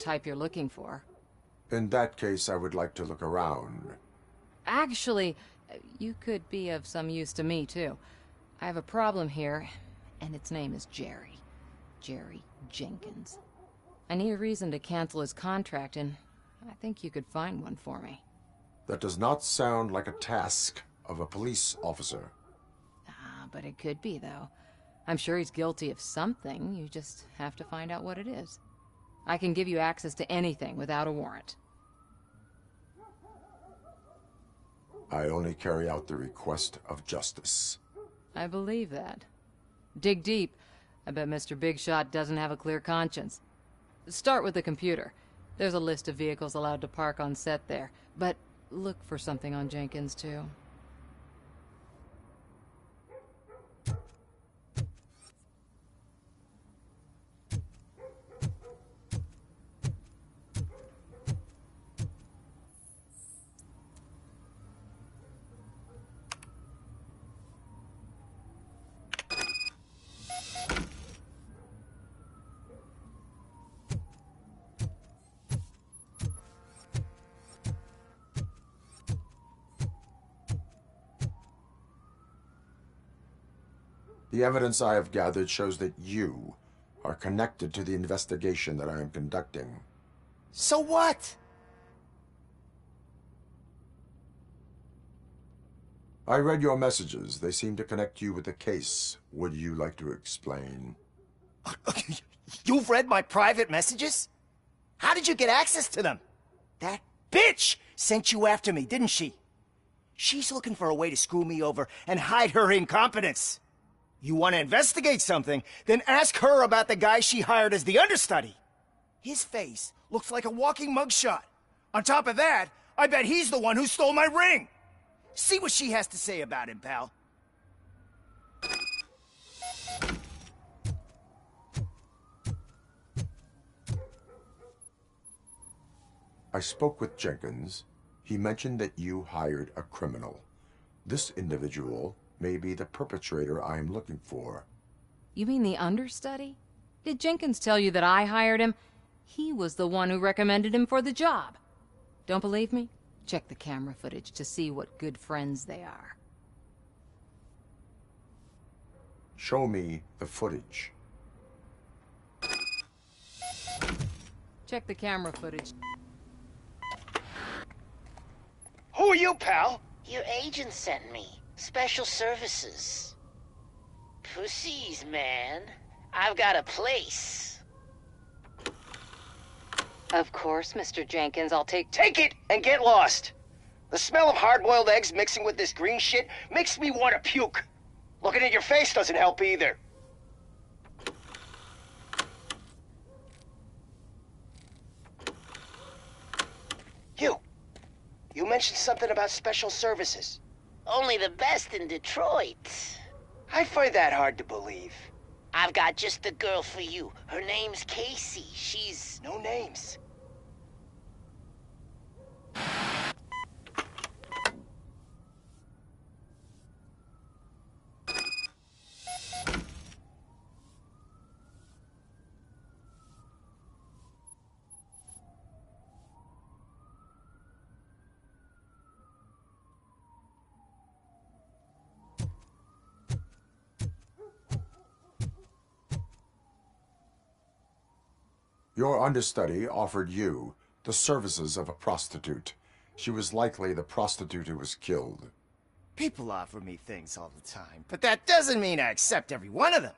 type you're looking for. In that case, I would like to look around. Actually, you could be of some use to me, too. I have a problem here, and its name is Jerry. Jerry Jenkins. I need a reason to cancel his contract, and I think you could find one for me. That does not sound like a task of a police officer. But it could be, though. I'm sure he's guilty of something. You just have to find out what it is. I can give you access to anything without a warrant. I only carry out the request of justice. I believe that. Dig deep. I bet Mr. Big Shot doesn't have a clear conscience. Start with the computer. There's a list of vehicles allowed to park on set there. But look for something on Jenkins, too. The evidence I have gathered shows that you are connected to the investigation that I am conducting. So what? I read your messages. They seem to connect you with the case. Would you like to explain? You've read my private messages? How did you get access to them? That bitch sent you after me, didn't she? She's looking for a way to screw me over and hide her incompetence. You want to investigate something, then ask her about the guy she hired as the understudy. His face looks like a walking mugshot. On top of that, I bet he's the one who stole my ring. See what she has to say about him, pal. I spoke with Jenkins. He mentioned that you hired a criminal. This individual may be the perpetrator I am looking for. You mean the understudy? Did Jenkins tell you that I hired him? He was the one who recommended him for the job. Don't believe me? Check the camera footage to see what good friends they are. Show me the footage. Check the camera footage. Who are you, pal? Your agent sent me. Special services. Pussies, man. I've got a place. Of course, Mr. Jenkins, I'll take Take it and get lost. The smell of hard-boiled eggs mixing with this green shit makes me want to puke. Looking at your face doesn't help either. You mentioned something about special services. Only the best in Detroit. I find that hard to believe. I've got just the girl for you. Her name's Casey. She's... No names. Your understudy offered you the services of a prostitute. She was likely the prostitute who was killed. People offer me things all the time, but that doesn't mean I accept every one of them.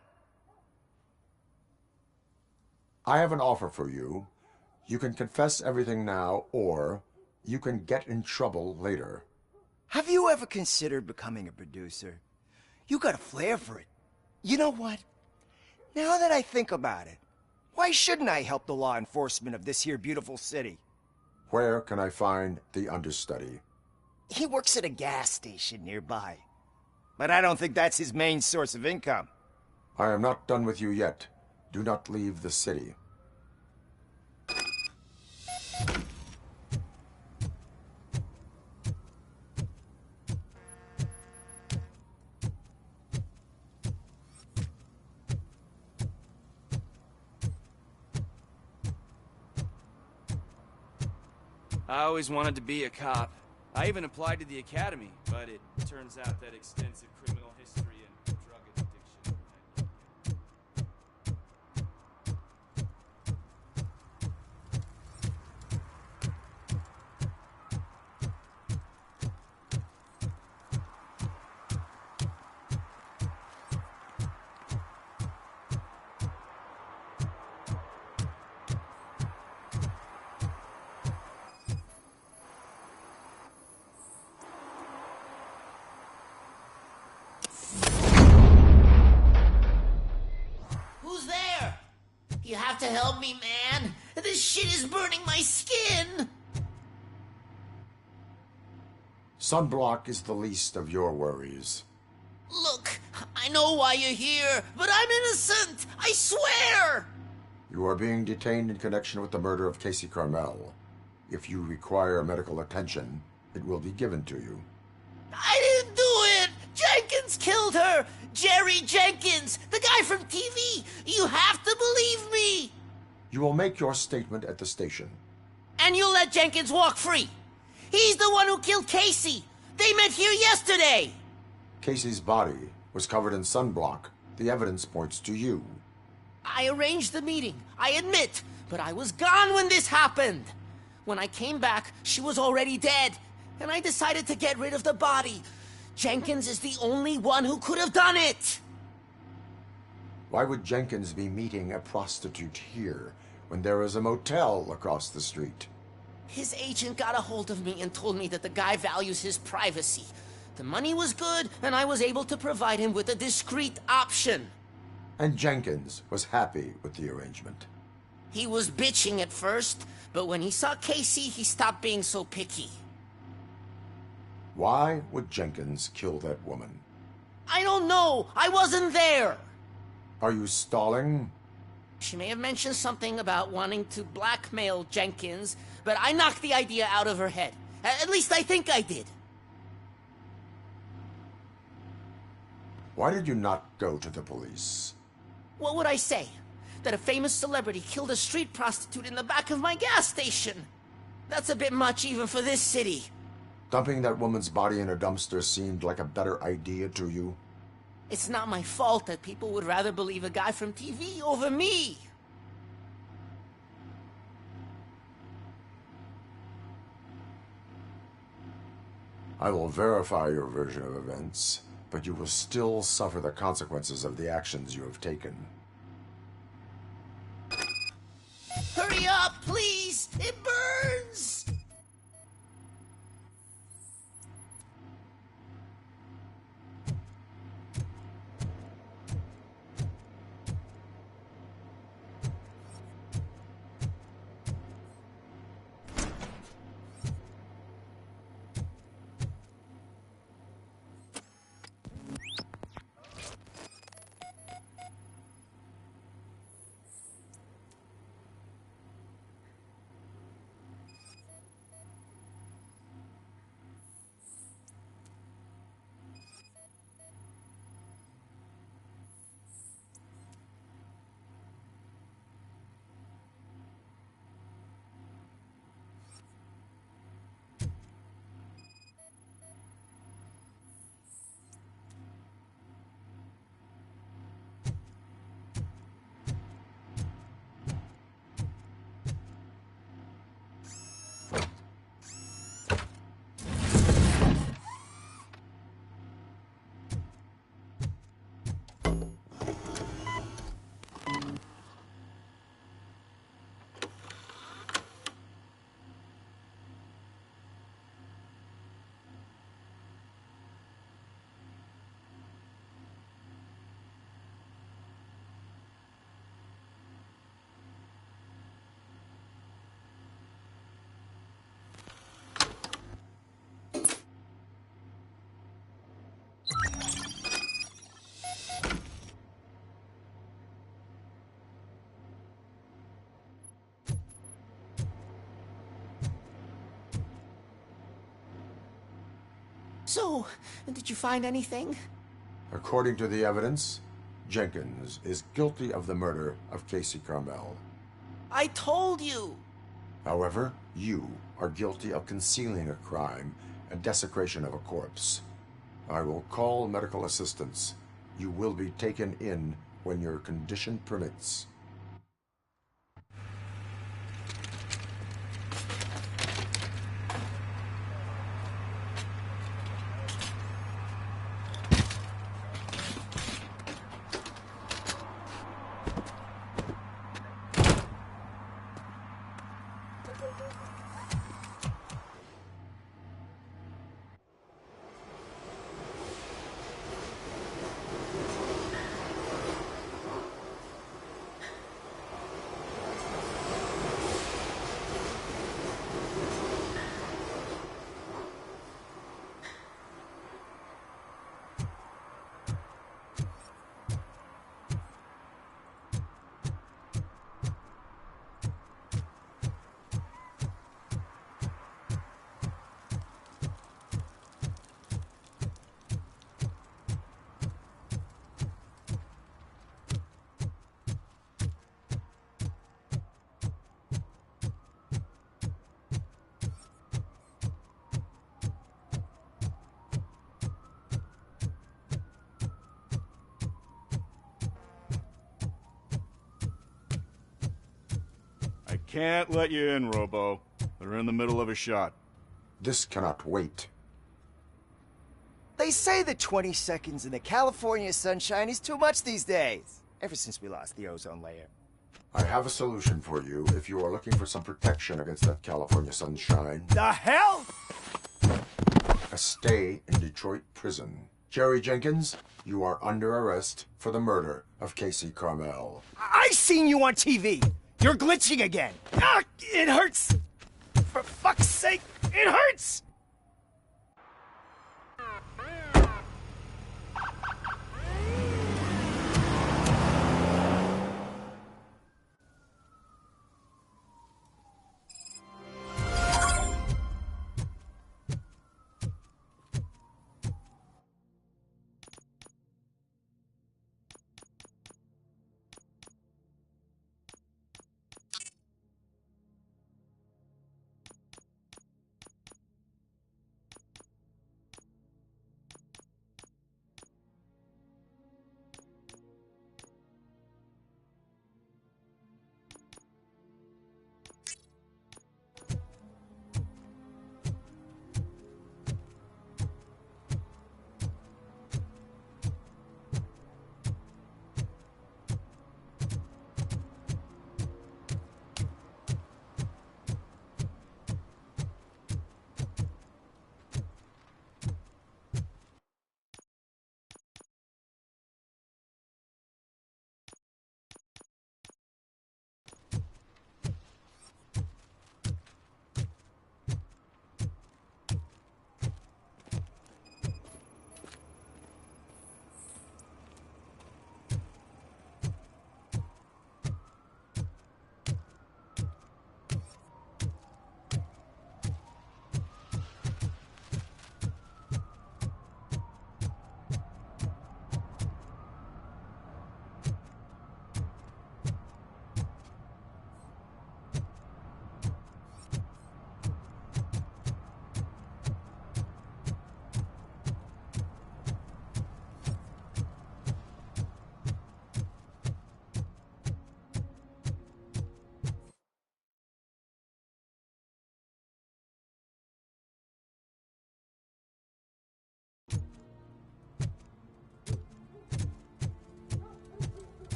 I have an offer for you. You can confess everything now, or you can get in trouble later. Have you ever considered becoming a producer? You got a flair for it. You know what? Now that I think about it, why shouldn't I help the law enforcement of this here beautiful city? Where can I find the understudy? He works at a gas station nearby. But I don't think that's his main source of income. I am not done with you yet. Do not leave the city. I always wanted to be a cop. I even applied to the academy, but it turns out that extensive criminal history and drug addiction. Who's there? You have to help me, man. This shit is burning my skin. Sunblock is the least of your worries. Look, I know why you're here, but I'm innocent. I swear. You are being detained in connection with the murder of Casey Carmel. If you require medical attention, it will be given to you. I didn't do it. Jenkins killed her. Jerry Jenkins, the guy from TV. You have to believe me. You will make your statement at the station. And you'll let Jenkins walk free. He's the one who killed Casey. They met here yesterday. Casey's body was covered in sunblock. The evidence points to you. I arranged the meeting, I admit, but I was gone when this happened. When I came back, she was already dead, and I decided to get rid of the body. Jenkins is the only one who could have done it. Why would Jenkins be meeting a prostitute here when there is a motel across the street? His agent got a hold of me and told me that the guy values his privacy. The money was good, and I was able to provide him with a discreet option. And Jenkins was happy with the arrangement. He was bitching at first, but when he saw Casey, he stopped being so picky. Why would Jenkins kill that woman? I don't know. I wasn't there. Are you stalling? She may have mentioned something about wanting to blackmail Jenkins, but I knocked the idea out of her head. At least I think I did. Why did you not go to the police? What would I say? That a famous celebrity killed a street prostitute in the back of my gas station? That's a bit much even for this city. Dumping that woman's body in a dumpster seemed like a better idea to you? It's not my fault that people would rather believe a guy from TV over me. I will verify your version of events, but you will still suffer the consequences of the actions you have taken. Hurry up, please! It burns! So, did you find anything? According to the evidence, Jenkins is guilty of the murder of Casey Carmel. I told you! However, you are guilty of concealing a crime and desecration of a corpse. I will call medical assistance. You will be taken in when your condition permits. I can't let you in, Robo. They're in the middle of a shot. This cannot wait. They say that 20 seconds in the California sunshine is too much these days. Ever since we lost the ozone layer. I have a solution for you if you are looking for some protection against that California sunshine. The hell? A stay in Detroit prison. Jerry Jenkins, you are under arrest for the murder of Casey Carmel. I seen you on TV. You're glitching again. Ah, it hurts. For fuck's sake, it hurts.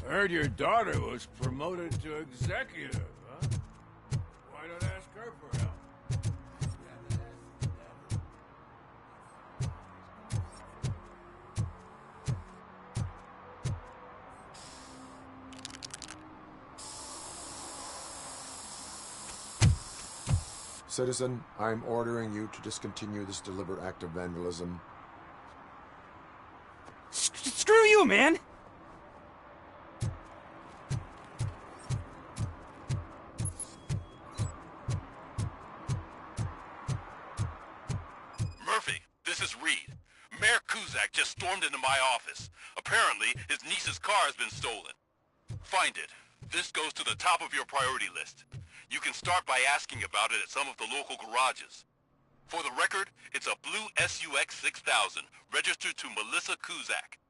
Heard your daughter was promoted to executive, huh? Why don't ask her for help? Citizen, I'm ordering you to discontinue this deliberate act of vandalism. Screw you, man! Murphy, this is Reed. Mayor Kuzak just stormed into my office. Apparently, his niece's car has been stolen. Find it. This goes to the top of your priority list. You can start by asking about it at some of the local garages. For the record, it's a blue SUX 6000, registered to Melissa Kuzak.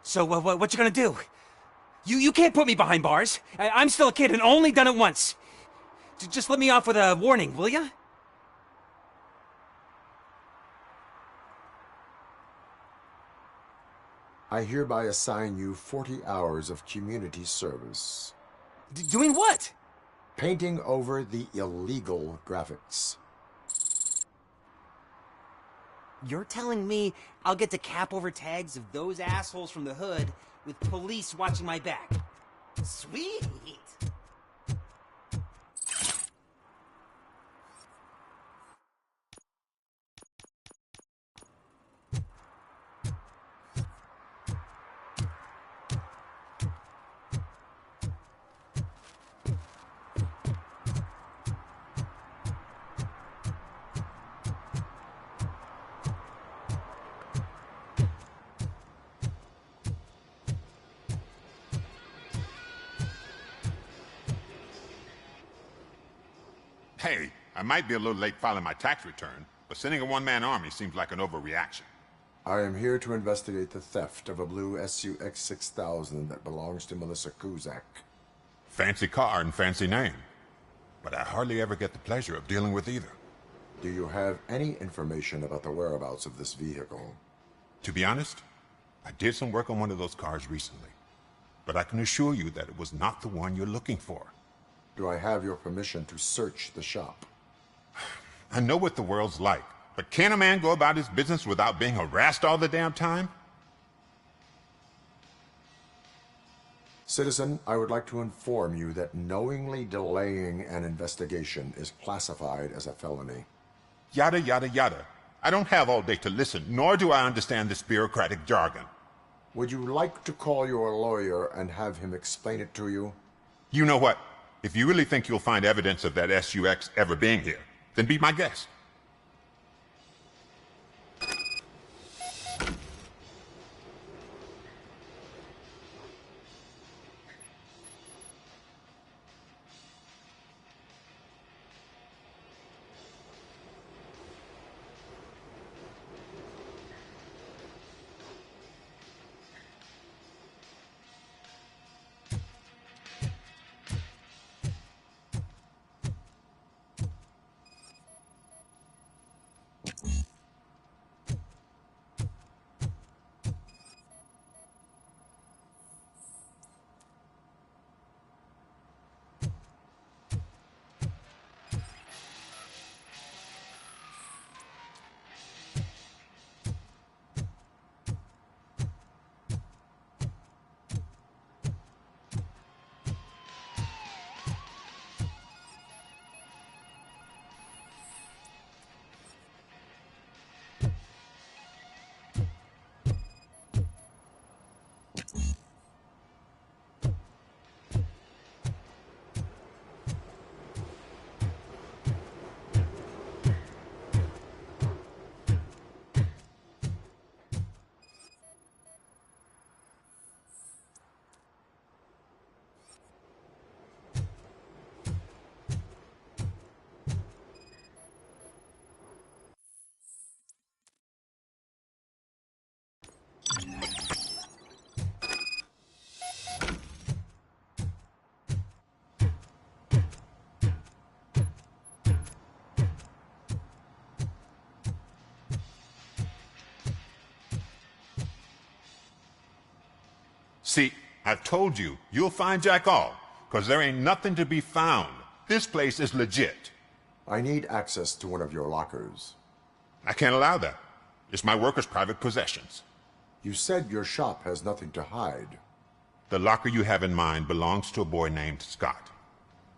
So, what you gonna do? You can't put me behind bars. I'm still a kid and only done it once. Just let me off with a warning, will ya? I hereby assign you 40 hours of community service. Doing what? Painting over the illegal graphics. You're telling me I'll get to cap over tags of those assholes from the hood with police watching my back? Sweet! Hey, I might be a little late filing my tax return, but sending a one-man army seems like an overreaction. I am here to investigate the theft of a blue SUX 6000 that belongs to Melissa Kuzak. Fancy car and fancy name, but I hardly ever get the pleasure of dealing with either. Do you have any information about the whereabouts of this vehicle? To be honest, I did some work on one of those cars recently, but I can assure you that it was not the one you're looking for. Do I have your permission to search the shop? I know what the world's like, but can a man go about his business without being harassed all the damn time? Citizen, I would like to inform you that knowingly delaying an investigation is classified as a felony. Yada, yada, yada. I don't have all day to listen, nor do I understand this bureaucratic jargon. Would you like to call your lawyer and have him explain it to you? You know what? If you really think you'll find evidence of that SUX ever being here, then be my guest. See, I've told you, you'll find Jack all, because there ain't nothing to be found. This place is legit. I need access to one of your lockers. I can't allow that. It's my workers' private possessions. You said your shop has nothing to hide. The locker you have in mind belongs to a boy named Scott.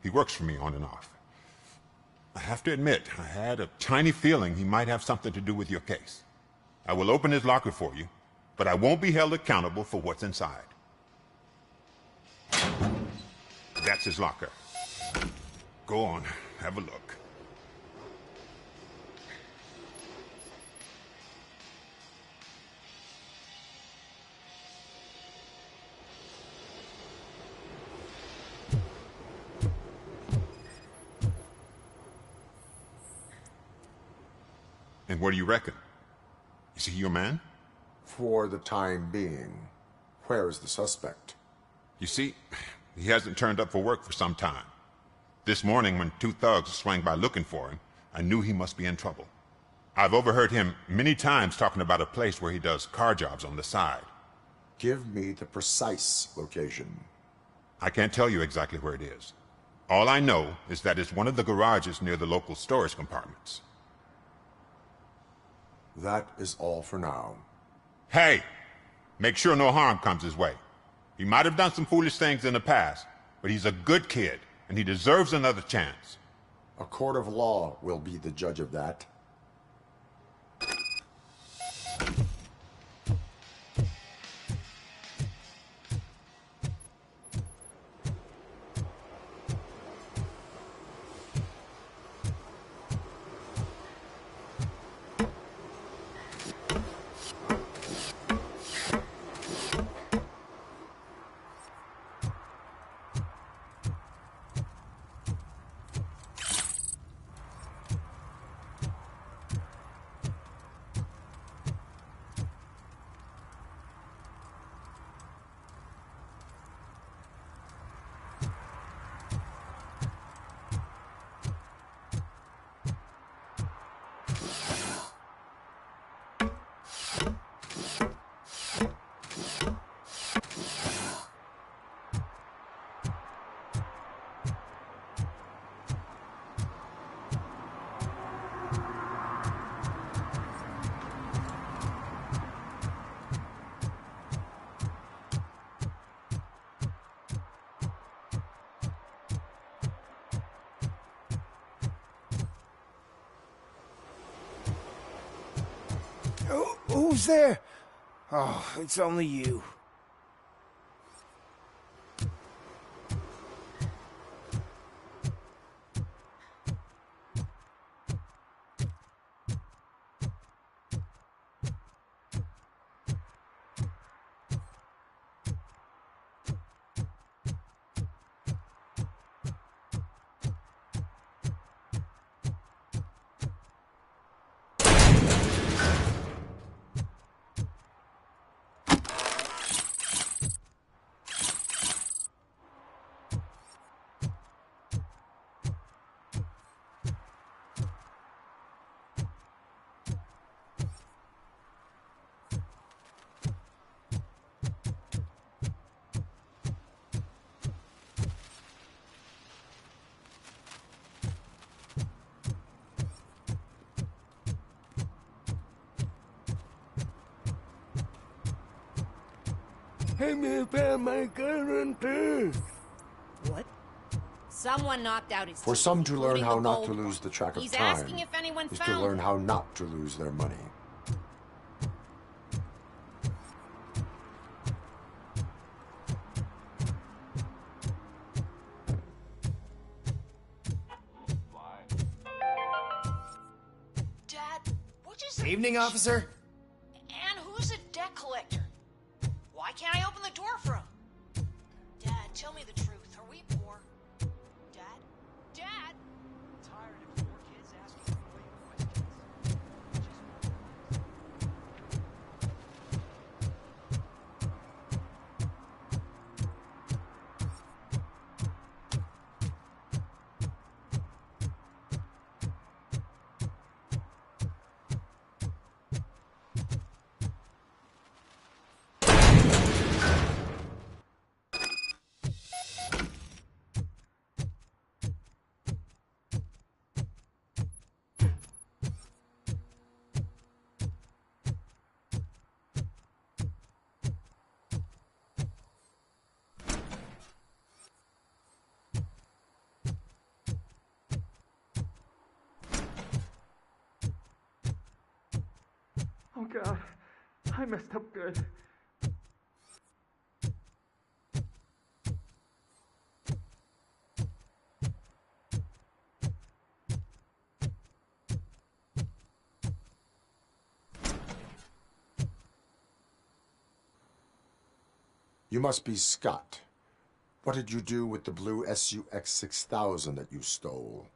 He works for me on and off. I have to admit, I had a tiny feeling he might have something to do with your case. I will open his locker for you, but I won't be held accountable for what's inside. That's his locker. Go on, have a look. And what do you reckon? Is he your man? For the time being. Where is the suspect? You see, he hasn't turned up for work for some time. This morning, when two thugs swang by looking for him, I knew he must be in trouble. I've overheard him many times talking about a place where he does car jobs on the side. Give me the precise location. I can't tell you exactly where it is. All I know is that it's one of the garages near the local storage compartments. That is all for now. Hey! Make sure no harm comes his way. He might have done some foolish things in the past, but he's a good kid, and he deserves another chance. A court of law will be the judge of that. Who's there? Oh, it's only you. Hey, me found my guarantee. What? Someone knocked out his For teeth, some to learn including how the not to gold lose one. the track of He's time asking if anyone is to found learn it. how not to lose their money. Dad, what is Evening, officer. And who's a debt collector? Why can't I open the door for him? Dad, tell me the truth. Are we poor? Dad? Dad? I'm tired of poor kids asking million questions. Oh God, I messed up good. You must be Scott. What did you do with the blue SUX 6000 that you stole?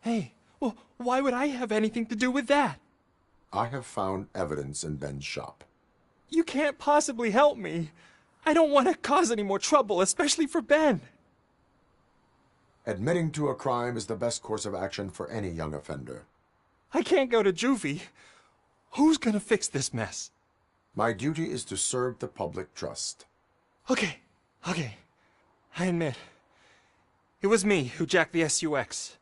Hey, well, why would I have anything to do with that? I have found evidence in Ben's shop. You can't possibly help me. I don't want to cause any more trouble, especially for Ben. Admitting to a crime is the best course of action for any young offender. I can't go to juvie. Who's gonna fix this mess? My duty is to serve the public trust. Okay. I admit. It was me who jacked the SUX.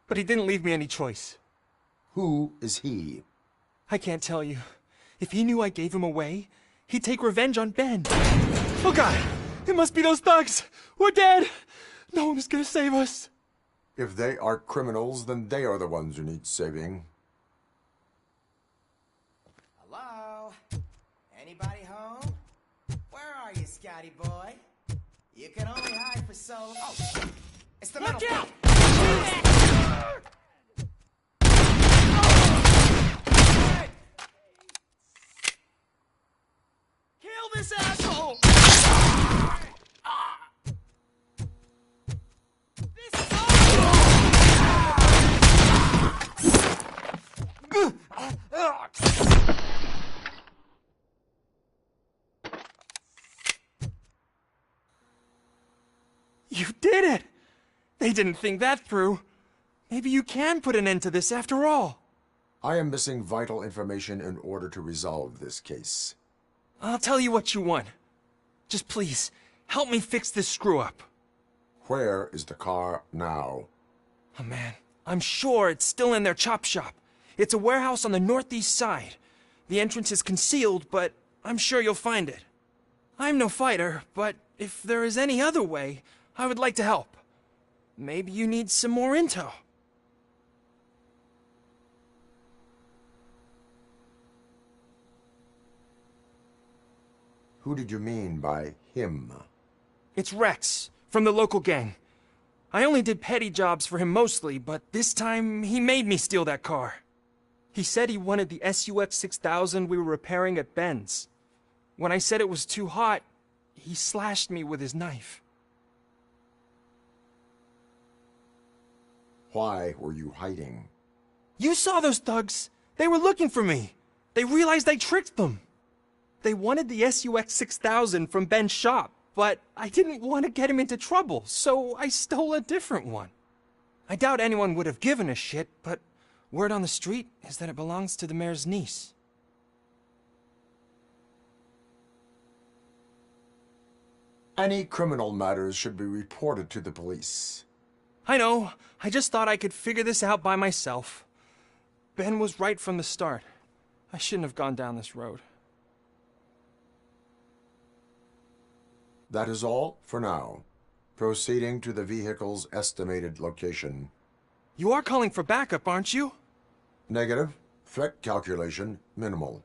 But he didn't leave me any choice. Who is he? I can't tell you. If he knew I gave him away, he'd take revenge on Ben. Oh God! It must be those thugs! We're dead! No one is gonna save us. If they are criminals, then they are the ones who need saving. Hello? Anybody home? Where are you, Scotty boy? You can only hide for so long. Oh, it's the metal. Look out! Kill this asshole! You did it! They didn't think that through. Maybe you can put an end to this after all. I am missing vital information in order to resolve this case. I'll tell you what you want. Just please, help me fix this screw-up. Where is the car now? Oh man, I'm sure it's still in their chop shop. It's a warehouse on the northeast side. The entrance is concealed, but I'm sure you'll find it. I'm no fighter, but if there is any other way, I would like to help. Maybe you need some more intel. Who did you mean by him? It's Rex, from the local gang. I only did petty jobs for him mostly, but this time he made me steal that car. He said he wanted the SUX 6000 we were repairing at Ben's. When I said it was too hot, he slashed me with his knife. Why were you hiding? You saw those thugs. They were looking for me. They realized I tricked them. They wanted the SUX 6000 from Ben's shop, but I didn't want to get him into trouble, so I stole a different one. I doubt anyone would have given a shit, but word on the street is that it belongs to the mayor's niece. Any criminal matters should be reported to the police. I know. I just thought I could figure this out by myself. Ben was right from the start. I shouldn't have gone down this road. That is all for now. Proceeding to the vehicle's estimated location. You are calling for backup, aren't you? Negative. Threat calculation minimal.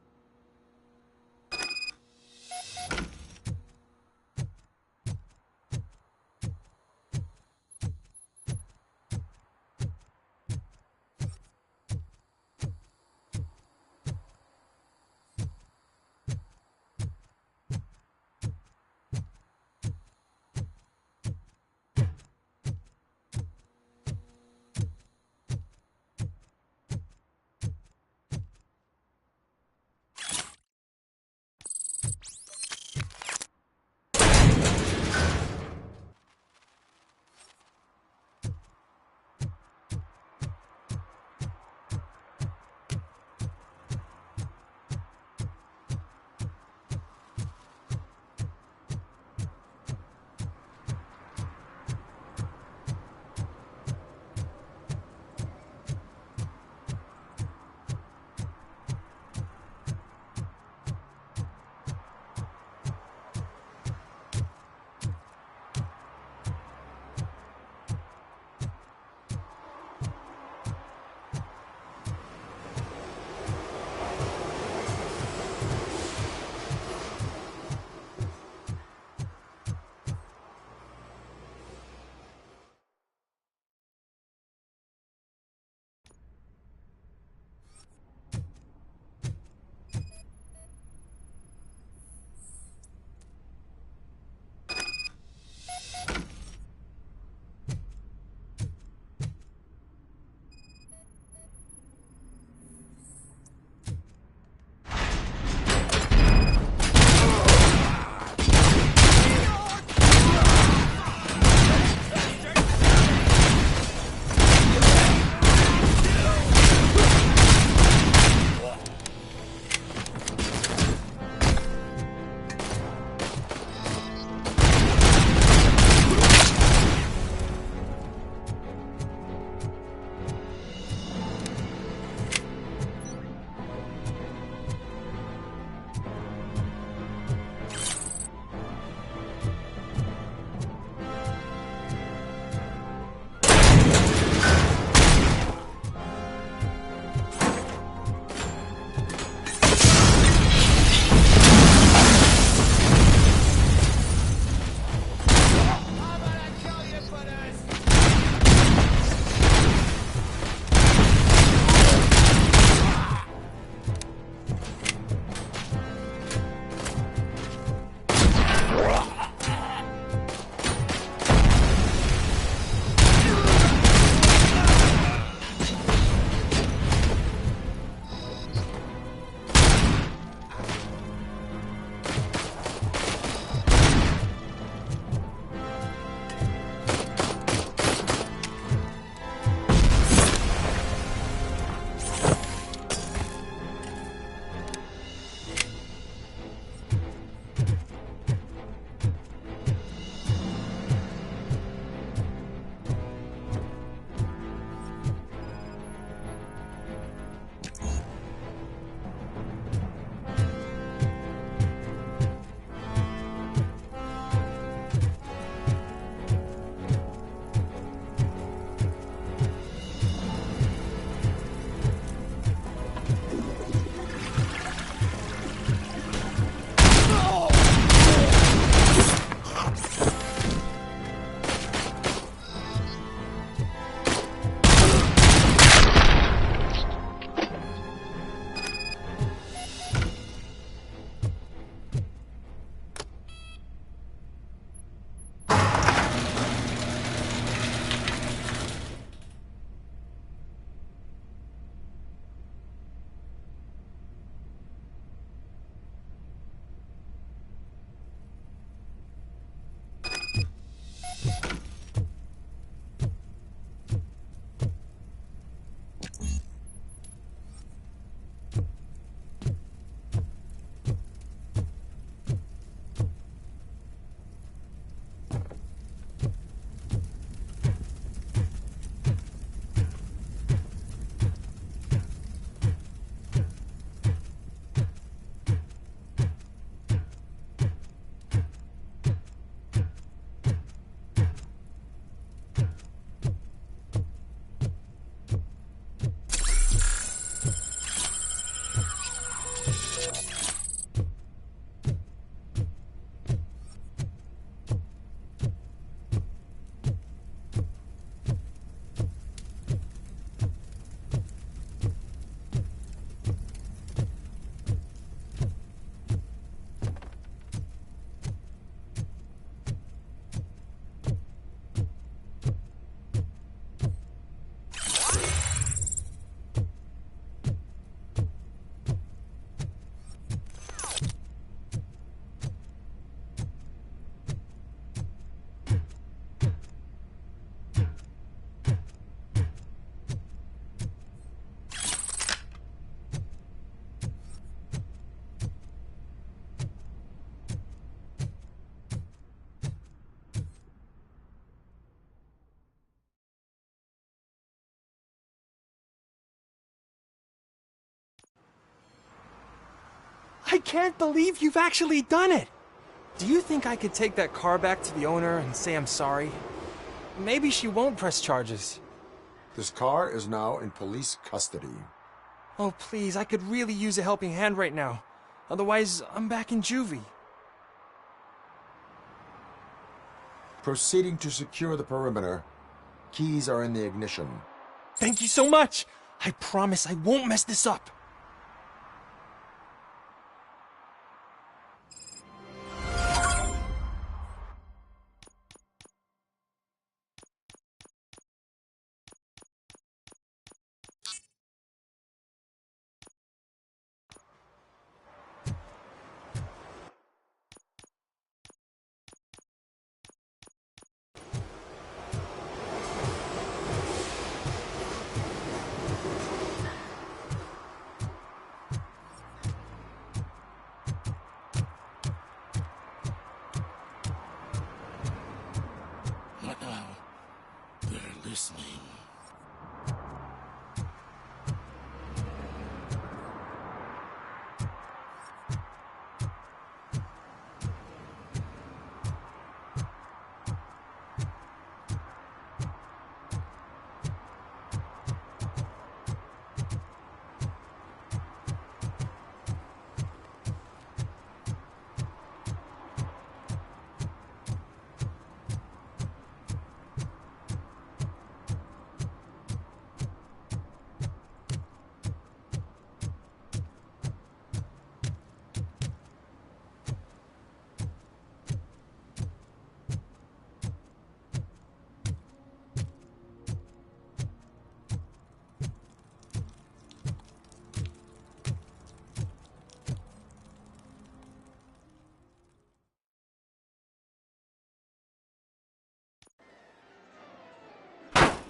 I can't believe you've actually done it! Do you think I could take that car back to the owner and say I'm sorry? Maybe she won't press charges. This car is now in police custody. Oh, please, I could really use a helping hand right now. Otherwise, I'm back in juvie. Proceeding to secure the perimeter. Keys are in the ignition. Thank you so much! I promise I won't mess this up. What now? They're listening.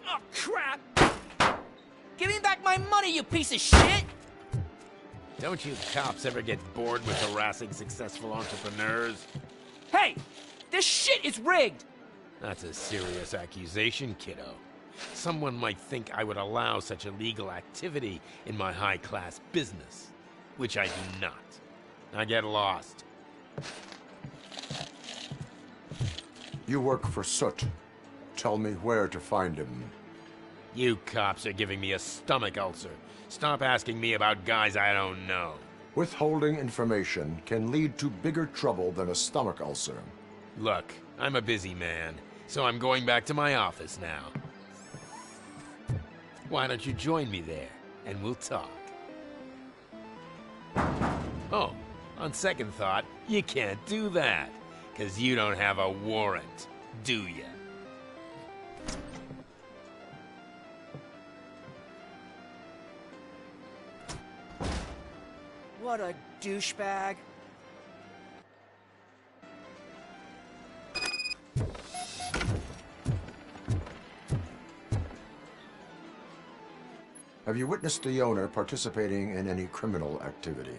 Oh, crap! Give me back my money, you piece of shit! Don't you cops ever get bored with harassing successful entrepreneurs? Hey! This shit is rigged! That's a serious accusation, kiddo. Someone might think I would allow such illegal activity in my high-class business, which I do not. Now get lost. You work for Soot. Tell me where to find him. You cops are giving me a stomach ulcer. Stop asking me about guys I don't know. Withholding information can lead to bigger trouble than a stomach ulcer. Look, I'm a busy man, so I'm going back to my office now. Why don't you join me there, and we'll talk. Oh, on second thought, you can't do that, 'cause you don't have a warrant, do ya? What a douchebag. Have you witnessed the owner participating in any criminal activity?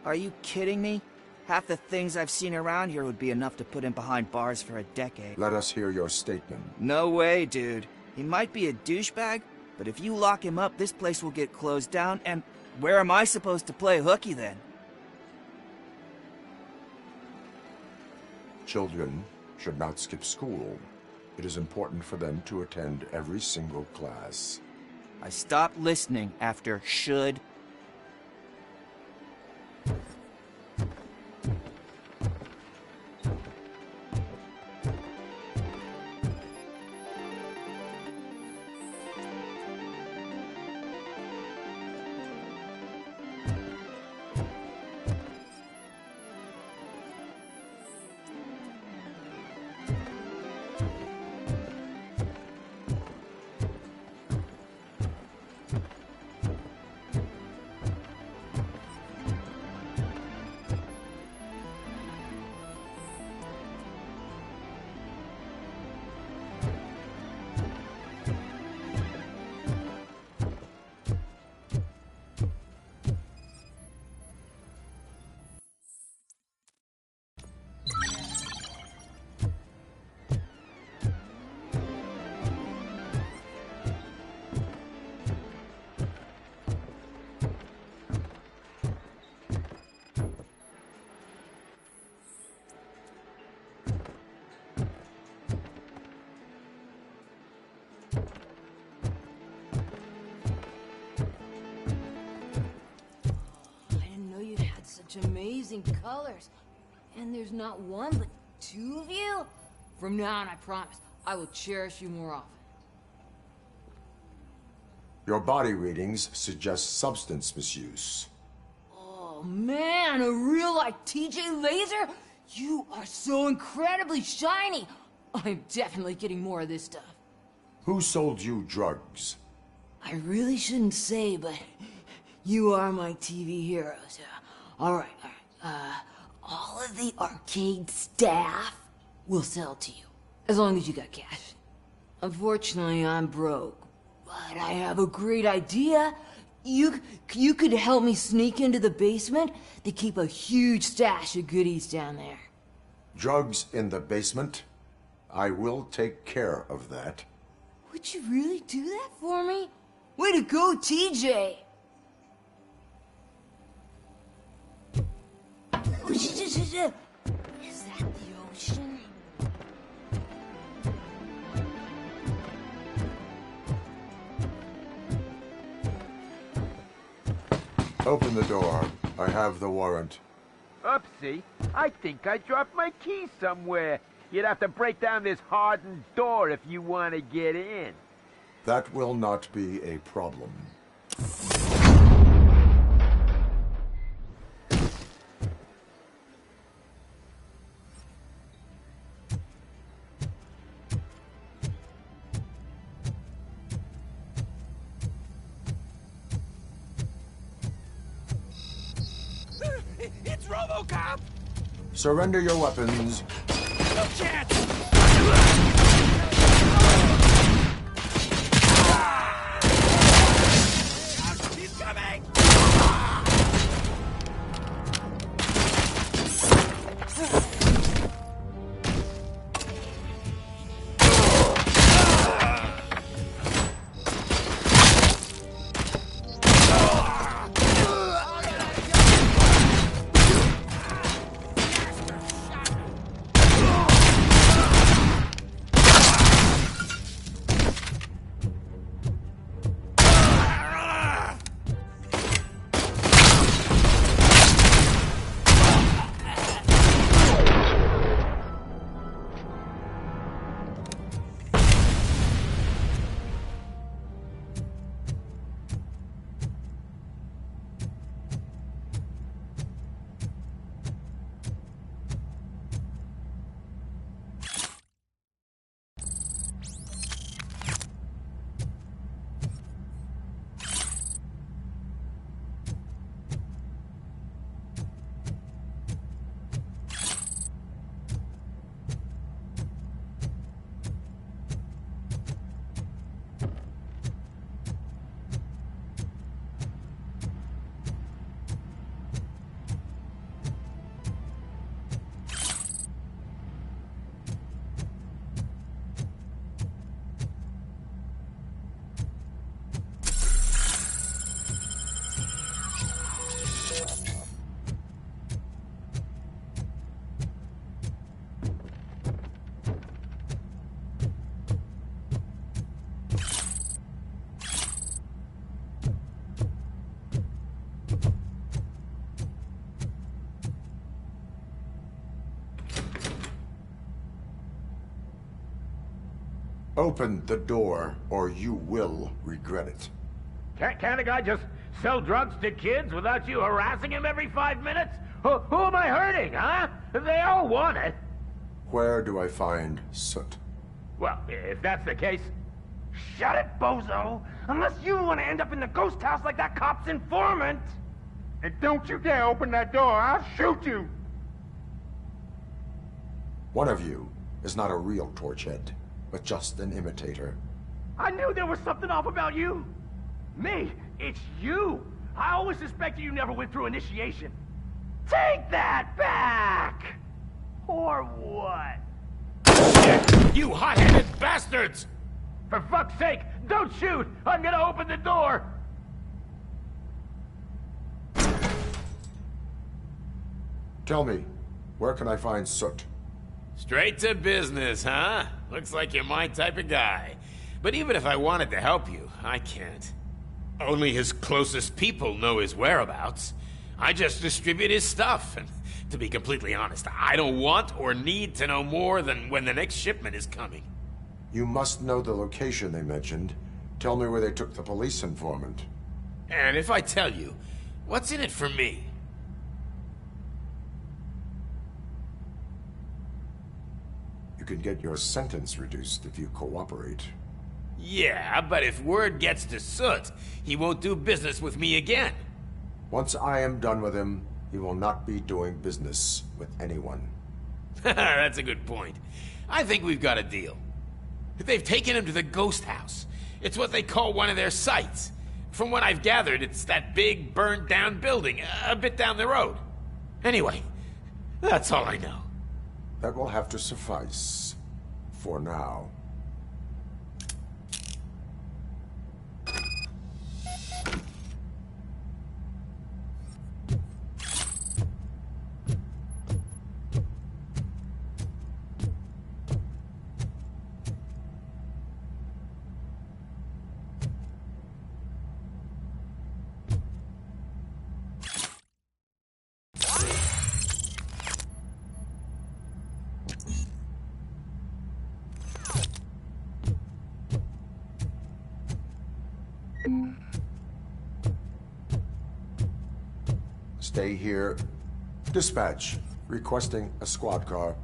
Are you kidding me? Half the things I've seen around here would be enough to put him behind bars for a decade. Let us hear your statement. No way, dude. He might be a douchebag, but if you lock him up, this place will get closed down, and where am I supposed to play hooky then? Children should not skip school. It is important for them to attend every single class. I stopped listening after should. amazing colors. And there's not one, but two of you? From now on, I promise, I will cherish you more often. Your body readings suggest substance misuse. Oh man, a real like TJ Laser? You are so incredibly shiny! I'm definitely getting more of this stuff. Who sold you drugs? I really shouldn't say, but you are my TV heroes. Alright. All of the arcade staff will sell to you, as long as you got cash. Unfortunately, I'm broke, but I have a great idea. You could help me sneak into the basement. They keep a huge stash of goodies down there. Drugs in the basement? I will take care of that. Would you really do that for me? Way to go, TJ! Oh, is that the ocean? Open the door. I have the warrant. Oopsie, I think I dropped my keys somewhere. You'd have to break down this hardened door if you want to get in. That will not be a problem. It's Robocop! Surrender your weapons. No chance! He's coming! Open the door, or you will regret it. Can't a guy just sell drugs to kids without you harassing him every 5 minutes? Who am I hurting, huh? They all want it. Where do I find Soot? Well, if that's the case... Shut it, bozo! Unless you want to end up in the ghost house like that cop's informant! And don't you dare open that door, I'll shoot you! One of you is not a real Torchhead, but just an imitator. I knew there was something off about you! Me? It's you! I always suspected you never went through initiation. Take that back! Or what? You hot-headed bastards! For fuck's sake, don't shoot! I'm gonna open the door! Tell me, where can I find Soot? Straight to business, huh? Looks like you're my type of guy. But even if I wanted to help you, I can't. Only his closest people know his whereabouts. I just distribute his stuff, and to be completely honest, I don't want or need to know more than when the next shipment is coming. You must know the location they mentioned. Tell me where they took the police informant. And if I tell you, what's in it for me? You can get your sentence reduced if you cooperate. Yeah, but if word gets to Soot, he won't do business with me again. Once I am done with him, he will not be doing business with anyone. That's a good point. I think we've got a deal. They've taken him to the ghost house. It's what they call one of their sites. From what I've gathered, it's that big, burned-down building a bit down the road. Anyway, that's all I know. That will have to suffice. For now. Stay here. Dispatch. Requesting a squad car.